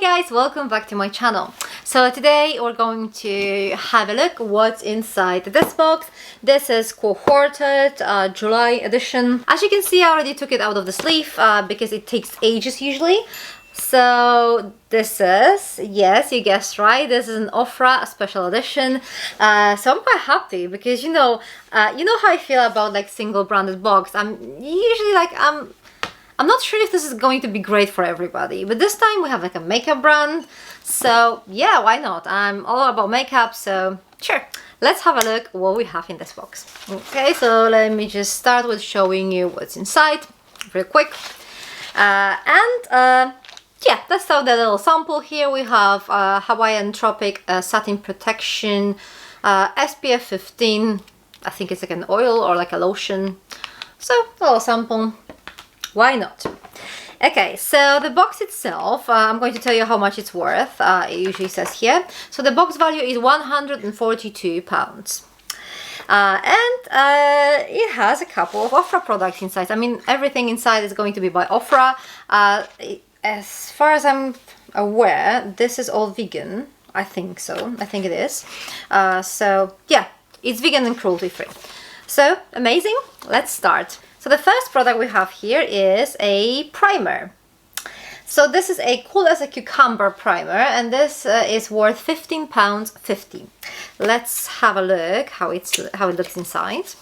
guys, welcome back to my channel. So today we're going to have a look what's inside this box. This is Cohorted July edition. As you can see, I already took it out of the sleeve because it takes ages usually. So this is, yes, you guessed right, this is an Ofra special edition. So I'm quite happy because you know how I feel about like single branded box. I'm usually like I'm not sure if this is going to be great for everybody, but this time we have like a makeup brand. So yeah, why not? I'm all about makeup, so sure. Let's have a look what we have in this box. Okay, so let me just start with showing you what's inside real quick. Yeah, let's start the little sample here. We have Hawaiian Tropic Satin Protection, SPF 15. I think it's like an oil or like a lotion. So a little sample. Why not? Okay, so the box itself, I'm going to tell you how much it's worth. It usually says here. So the box value is £142. It has a couple of Ofra products inside. I mean, everything inside is going to be by Ofra. As far as I'm aware, this is all vegan. I think so. I think it is. So yeah, it's vegan and cruelty free. So amazing. Let's start. So the first product we have here is a primer. So this is a Cool as a Cucumber primer, and this is worth £15.50. Let's have a look how it looks inside.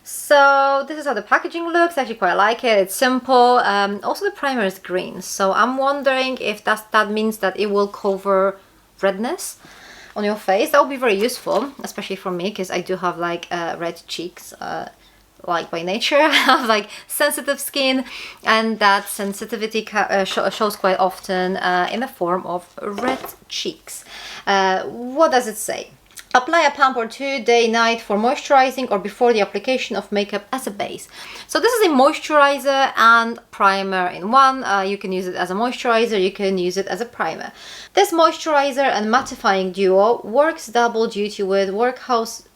So this is how the packaging looks. I actually quite like it. It's simple. Also the primer is green, so I'm wondering if that means that it will cover redness on your face. That would be very useful, especially for me, because I do have like red cheeks. Like by nature, I have like sensitive skin, and that sensitivity shows quite often in the form of red cheeks. What does it say? Apply a pump or two day night for moisturizing or before the application of makeup as a base. So this is a moisturizer and primer in one. You can use it as a moisturizer, you can use it as a primer. This moisturizer and mattifying duo works double duty with workhorse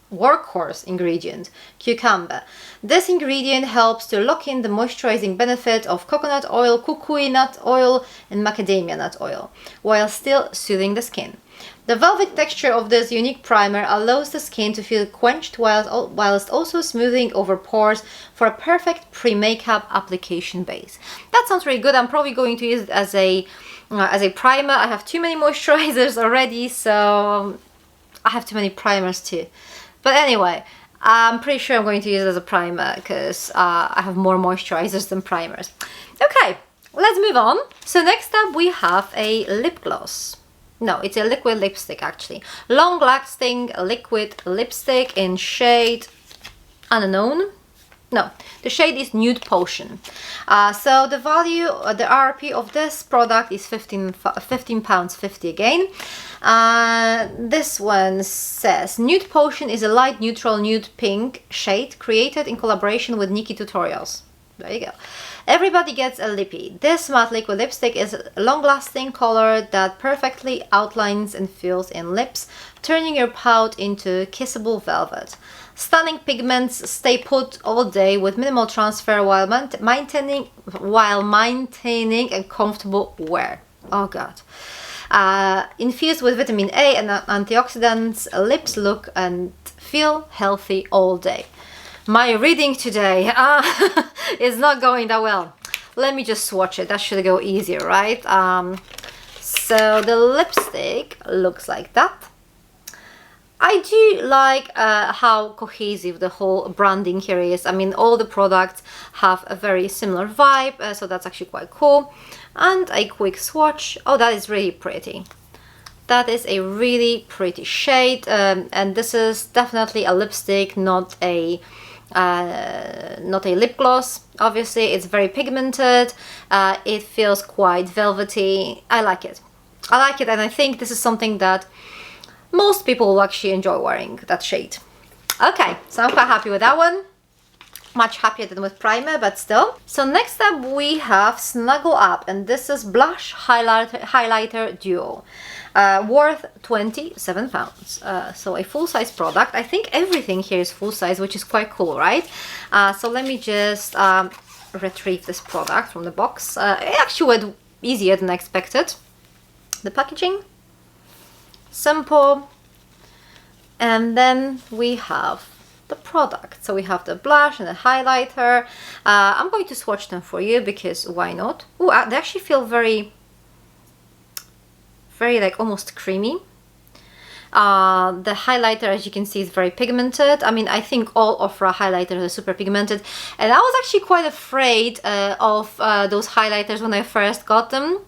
ingredient, cucumber. This ingredient helps to lock in the moisturizing benefit of coconut oil, kukui nut oil, and macadamia nut oil, while still soothing the skin. The velvet texture of this unique primer allows the skin to feel quenched whilst also smoothing over pores for a perfect pre-makeup application base. That sounds really good. I'm probably going to use it as a primer. I have too many moisturizers already, so I have too many primers too. But anyway, I'm pretty sure I'm going to use it as a primer because I have more moisturizers than primers. Okay, let's move on. So next up we have a lip gloss. No, it's a liquid lipstick actually. Long-lasting liquid lipstick in shade unknown. No, the shade is Nude Potion. So the value, the RRP of this product is £15.50 again. This one says Nude Potion is a light neutral nude pink shade created in collaboration with Nikki Tutorials. There you go. Everybody gets a lippy. This matte liquid lipstick is a long-lasting color that perfectly outlines and fills in lips, turning your pout into kissable velvet. Stunning pigments stay put all day with minimal transfer while maintaining a comfortable wear. Oh god. Infused with vitamin A and antioxidants, lips look and feel healthy all day. My reading today is not going that well. Let me just swatch it. That should go easier, right? So the lipstick looks like that. I do like how cohesive the whole branding here is. I mean, all the products have a very similar vibe, so that's actually quite cool. And a quick swatch. Oh, that is really pretty. That is a really pretty shade, and this is definitely a lipstick, not a lip gloss. Obviously, it's very pigmented. It feels quite velvety. I like it. I like it, and I think this is something that most people will actually enjoy wearing, that shade. Okay, so I'm quite happy with that one. Much happier than with primer, but still. So next up we have Snuggle Up, and this is Blush Highlighter Duo. Worth £27. So a full-size product. I think everything here is full-size, which is quite cool, right? So let me just retrieve this product from the box. It actually easier than I expected. The packaging, simple. And then we have the product. So we have the blush and the highlighter. I'm going to swatch them for you because why not? Oh, they actually feel very like almost creamy. The highlighter, as you can see, is very pigmented. I mean, I think all Ofra highlighters are super pigmented, and I was actually quite afraid of those highlighters when I first got them.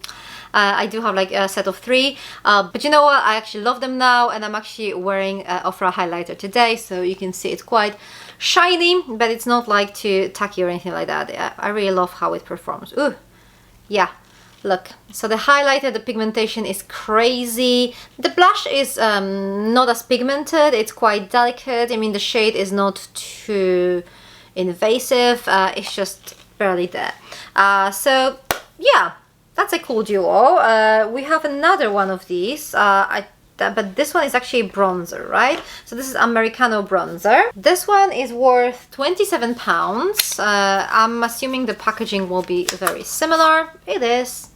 I do have like a set of 3, but you know what, I actually love them now, and I'm actually wearing Ofra highlighter today, so you can see it's quite shiny, but it's not like too tacky or anything like that. I really love how it performs. Ooh, yeah. Look, so the highlighter, the pigmentation is crazy. The blush is not as pigmented, it's quite delicate. I mean, the shade is not too invasive, it's just barely there. So yeah, that's a cool duo. We have another one of these, but this one is actually a bronzer, right? So this is Americano bronzer. This one is worth £27. I'm assuming the packaging will be very similar. It is.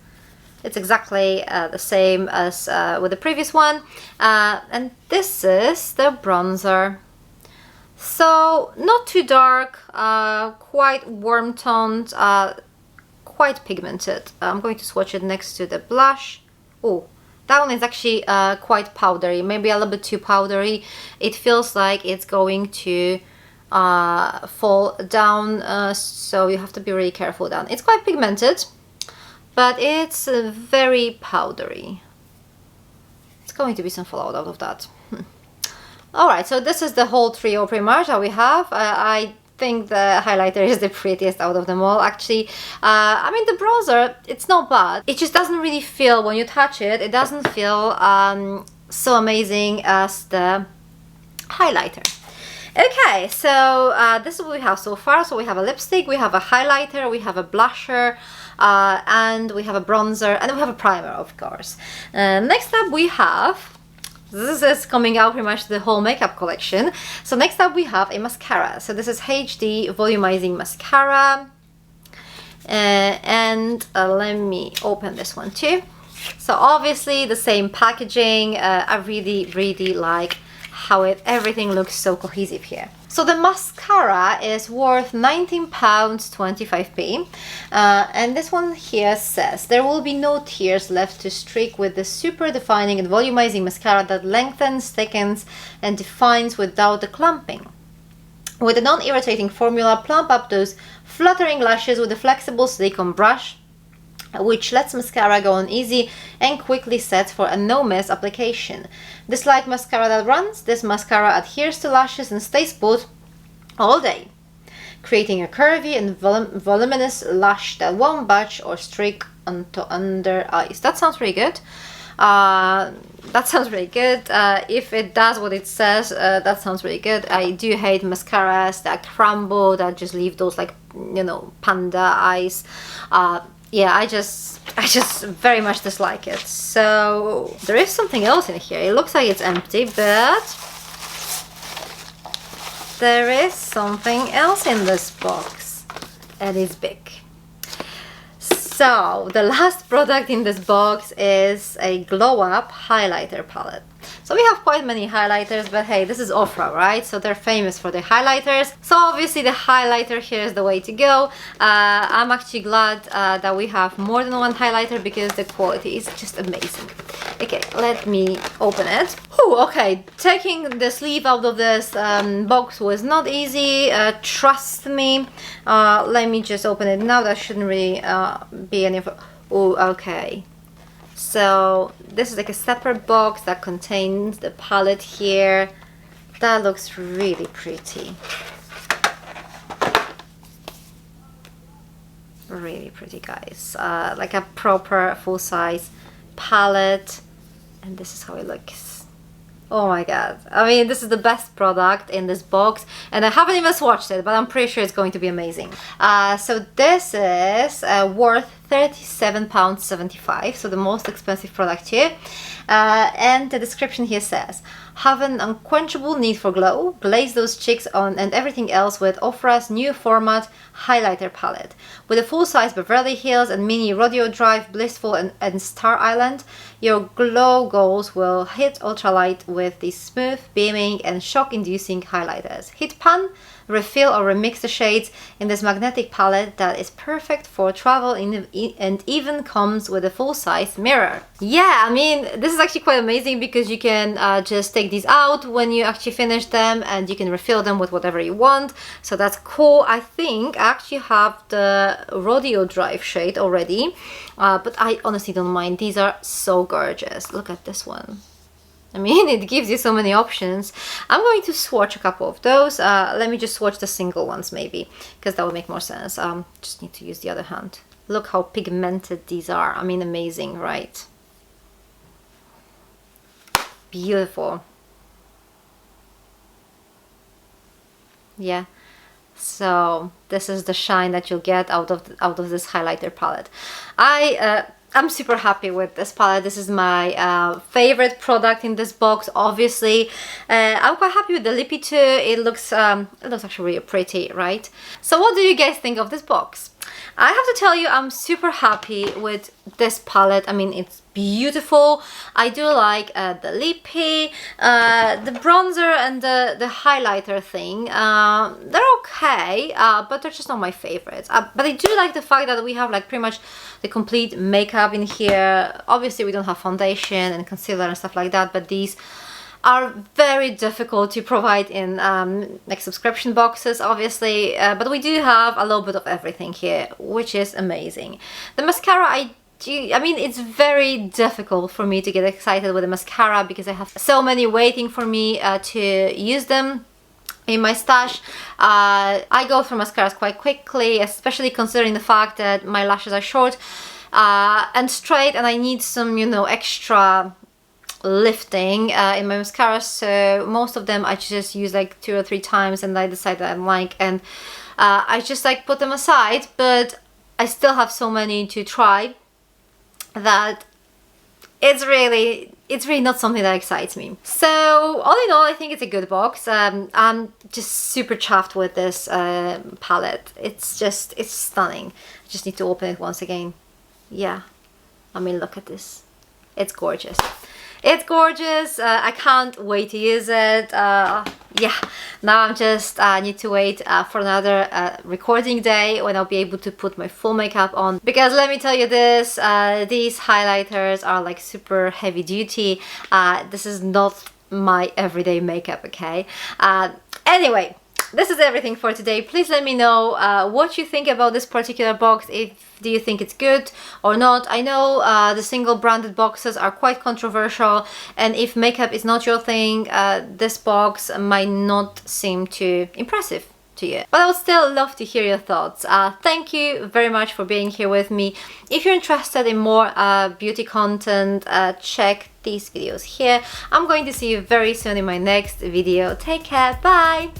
It's exactly the same as with the previous one. And this is the bronzer. So not too dark, quite warm toned, quite pigmented. I'm going to swatch it next to the blush. Oh, that one is actually quite powdery, maybe a little bit too powdery. It feels like it's going to fall down, so you have to be really careful down. It's quite pigmented, but it's very powdery. It's going to be some fallout out of that. Alright, so this is the whole trio pretty much that we have. I think the highlighter is the prettiest out of them all, actually. I mean, the bronzer, it's not bad. It just doesn't really feel, when you touch it, it doesn't feel so amazing as the highlighter. Okay, so this is what we have so far. So we have a lipstick, we have a highlighter, we have a blusher, and we have a bronzer, and we have a primer, of course. Next up we have, this is coming out pretty much the whole makeup collection. So next up we have a mascara. So this is HD Volumizing Mascara. And let me open this one too. So obviously the same packaging. I really like how everything looks so cohesive here. So the mascara is worth £19.25, and this one here says, there will be no tears left to streak with the super defining and volumizing mascara that lengthens, thickens and defines without the clumping. With a non-irritating formula, plump up those fluttering lashes with a flexible silicone brush, which lets mascara go on easy and quickly sets for a no-mess application. Just like mascara that runs, this mascara adheres to lashes and stays put all day, creating a curvy and voluminous lash that won't budge or streak onto under eyes. That sounds really good. If it does what it says, that sounds really good. I do hate mascaras that crumble, that just leave those, like, you know, panda eyes. Yeah, I just very much dislike it. So there is something else in here. It looks like it's empty, but there is something else in this box, and it's big. So the last product in this box is a glow up highlighter palette. So we have quite many highlighters, but hey, this is Ofra, right? So they're famous for their highlighters. So obviously the highlighter here is the way to go. I'm actually glad that we have more than one highlighter because the quality is just amazing. Okay, let me open it. Whew, okay, taking the sleeve out of this box was not easy, trust me. Let me just open it now. That shouldn't really be any... Oh, okay. So this is like a separate box that contains the palette here. That looks really pretty. Really pretty, guys. Like a proper full-size palette. And this is how it looks. Oh my god. I mean, this is the best product in this box, and I haven't even swatched it, but I'm pretty sure it's going to be amazing. So this is worth £37.75, so the most expensive product here. And the description here says, have an unquenchable need for glow, glaze those cheeks on and everything else with Ofra's new format highlighter palette. With a full-size Beverly Hills and mini Rodeo Drive, Blissful and Star Island, your glow goals will hit ultralight with these smooth, beaming and shock-inducing highlighters. Hit pan, refill or remix the shades in this magnetic palette that is perfect for travel and even comes with a full-size mirror. Yeah, I mean, this is actually quite amazing because you can just take these out when you actually finish them and you can refill them with whatever you want. So that's cool. I think I actually have the Rodeo Drive shade already, but I honestly don't mind. These are so gorgeous. Look at this one. I mean, it gives you so many options. I'm going to swatch a couple of those. Let me just swatch the single ones maybe, because that would make more sense. Just need to use the other hand. Look how pigmented these are. I mean, amazing, right? Beautiful. Yeah. So this is the shine that you'll get out of this highlighter palette. I'm super happy with this palette. This is my favorite product in this box, obviously. I'm quite happy with the lippy too. It looks actually really pretty, right? So what do you guys think of this box? I have to tell you, I'm super happy with this palette. I mean, it's beautiful. I do like the lippy, the bronzer and the highlighter thing. They're okay, but they're just not my favorites. But I do like the fact that we have like pretty much the complete makeup in here. Obviously we don't have foundation and concealer and stuff like that, but these are very difficult to provide in like subscription boxes, obviously, but we do have a little bit of everything here, which is amazing. The mascara, I mean, it's very difficult for me to get excited with the mascara because I have so many waiting for me to use them in my stash. I go through mascaras quite quickly, especially considering the fact that my lashes are short and straight, and I need some, you know, extra lifting in my mascara. So most of them I just use like 2 or 3 times and I decide that I like, and I just like put them aside, but I still have so many to try that it's really not something that excites me. So all in all, I think it's a good box. I'm just super chuffed with this palette. It's stunning. I just need to open it once again. Yeah, I mean, look at this. It's gorgeous. It's gorgeous. I can't wait to use it. Yeah, now I'm just need to wait for another recording day when I'll be able to put my full makeup on, because let me tell you this, these highlighters are like super heavy duty. This is not my everyday makeup, okay? Anyway, this is everything for today. Please let me know what you think about this particular box. Do you think it's good or not? I know the single branded boxes are quite controversial, and if makeup is not your thing, this box might not seem too impressive to you. But I would still love to hear your thoughts. Thank you very much for being here with me. If you're interested in more beauty content, check these videos here. I'm going to see you very soon in my next video. Take care. Bye.